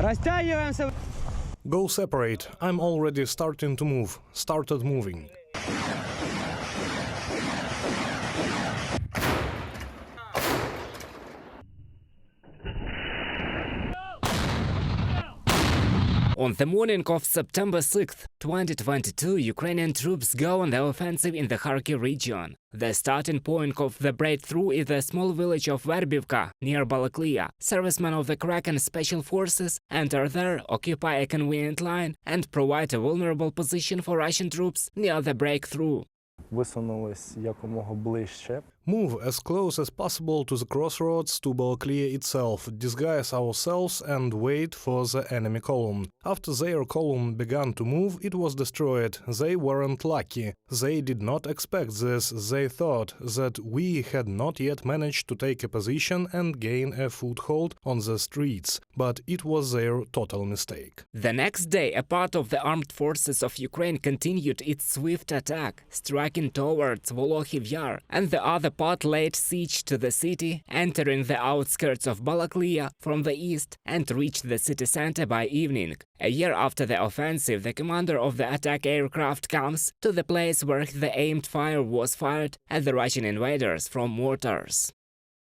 Растягиваемся. Go separate. I'm already starting to move. Started moving. On the morning of September 6, 2022, Ukrainian troops go on the offensive in the Kharkiv region. The starting point of the breakthrough is the small village of Verbivka, near Balakliia. Servicemen of the Kraken Special Forces enter there, occupy a convenient line, and provide a vulnerable position for Russian troops near the breakthrough. Висунулись якомога ближче. Move as close as possible to the crossroads to Balakliia itself, disguise ourselves and wait for the enemy column. After their column began to move, it was destroyed. They weren't lucky. They did not expect this. They thought that we had not yet managed to take a position and gain a foothold on the streets, but it was their total mistake. The next day, a part of the armed forces of Ukraine continued its swift attack, striking towards Volokhiv Yar, and the other part laid siege to the city, entering the outskirts of Balakliia from the east and reached the city center by evening. A year after the offensive, the commander of the attack aircraft comes to the place where the aimed fire was fired at the Russian invaders from mortars.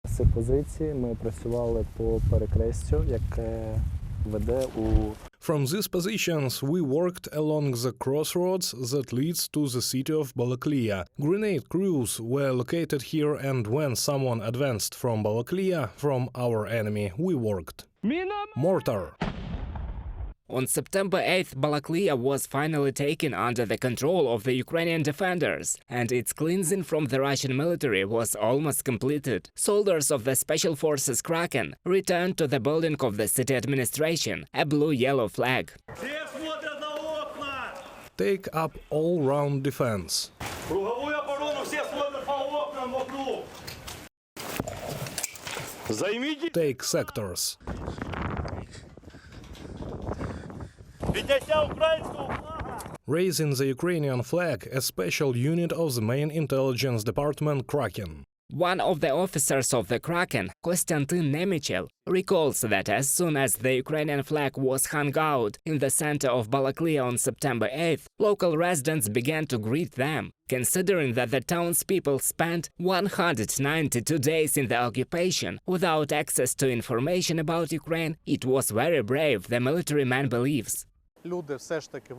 З цих позицій ми працювали по перекрестю, яке веде у From these positions, we worked along the crossroads that leads to the city of Balakliia. Grenade crews were located here, and when someone advanced from Balakliia, from our enemy, we worked. Mortar. On September 8th, Balakliia was finally taken under the control of the Ukrainian defenders, and its cleansing from the Russian military was almost completed. Soldiers of the Special Forces Kraken returned to the building of the city administration, a blue-yellow flag. Take up all-round defense. Take sectors. Raising the Ukrainian flag, a special unit of the main intelligence department Kraken. One of the officers of the Kraken, Konstantin Nemichel, recalls that as soon as the Ukrainian flag was hung out in the center of Balakliia on September 8th, local residents began to greet them. Considering that the townspeople spent 192 days in the occupation without access to information about Ukraine, it was very brave, the military man believes. Люди все ж таки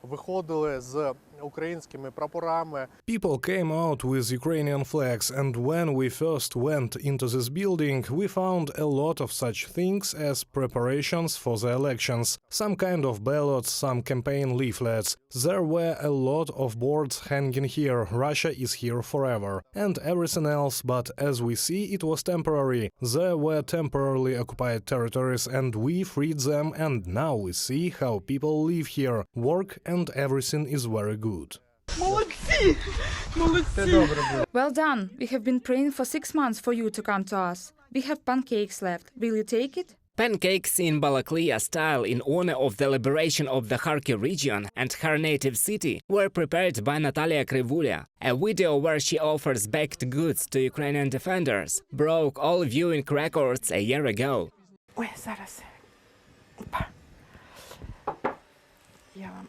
виходили з українськими прапорами. People came out with Ukrainian flags, and when we first went into this building, we found a lot of such things as preparations for the elections, some kind of ballots, some campaign leaflets. There were a lot of boards hanging here, Russia is here forever, and everything else, but as we see, it was temporary. There were temporarily occupied territories, and we freed them, and now we see how people live here, work, and everything is very good. Well done! We have been praying for 6 months for you to come to us. We have pancakes left. Will you take it? Pancakes in Balakliia style in honor of the liberation of the Kharkiv region and her native city were prepared by Natalia Krivulya. A video where she offers baked goods to Ukrainian defenders broke all viewing records a year ago. Ой, зараз. Я вам.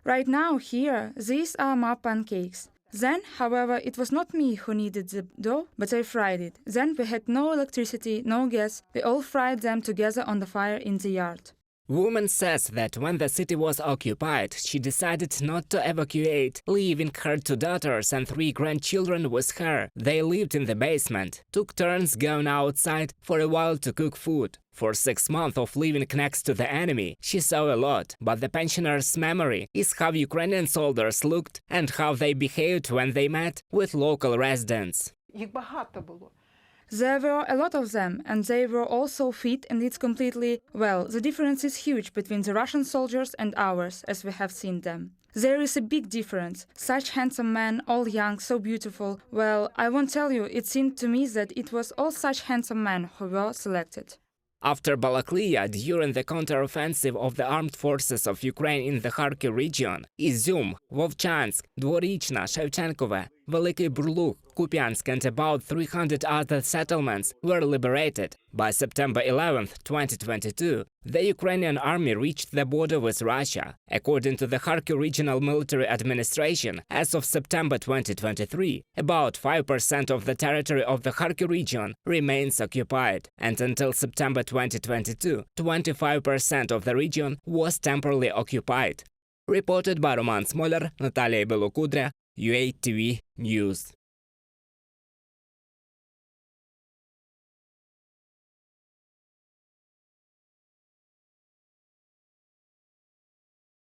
Right now, here, these are my pancakes. Then, however, it was not me who kneaded the dough, but I fried it. Then we had no electricity, no gas. We all fried them together on the fire in the yard. Woman says that when the city was occupied, she decided not to evacuate, leaving her 2 daughters and 3 grandchildren with her. They lived in the basement, took turns going outside for a while to cook food. For 6 months of living next to the enemy, she saw a lot, but the pensioner's memory is how Ukrainian soldiers looked and how they behaved when they met with local residents. Їх багато було. There were a lot of them, and they were all so fit, and it's completely, well, the difference is huge between the Russian soldiers and ours, as we have seen them. There is a big difference. Such handsome men, all young, so beautiful. Well, I won't tell you, it seemed to me that it was all such handsome men who were selected. After Balakliia, during the counteroffensive of the armed forces of Ukraine in the Kharkiv region, Izum, Vovchansk, Dvorichna, Shevchenkove, Veliki Burluk, Kupiansk and about 300 other settlements were liberated. By September 11, 2022, the Ukrainian army reached the border with Russia. According to the Kharkiv Regional Military Administration, as of September 2023, about 5% of the territory of the Kharkiv region remains occupied, and until September 2022, 25% of the region was temporarily occupied. Reported by Roman Smoler, Natalia Belokudria, UATV News.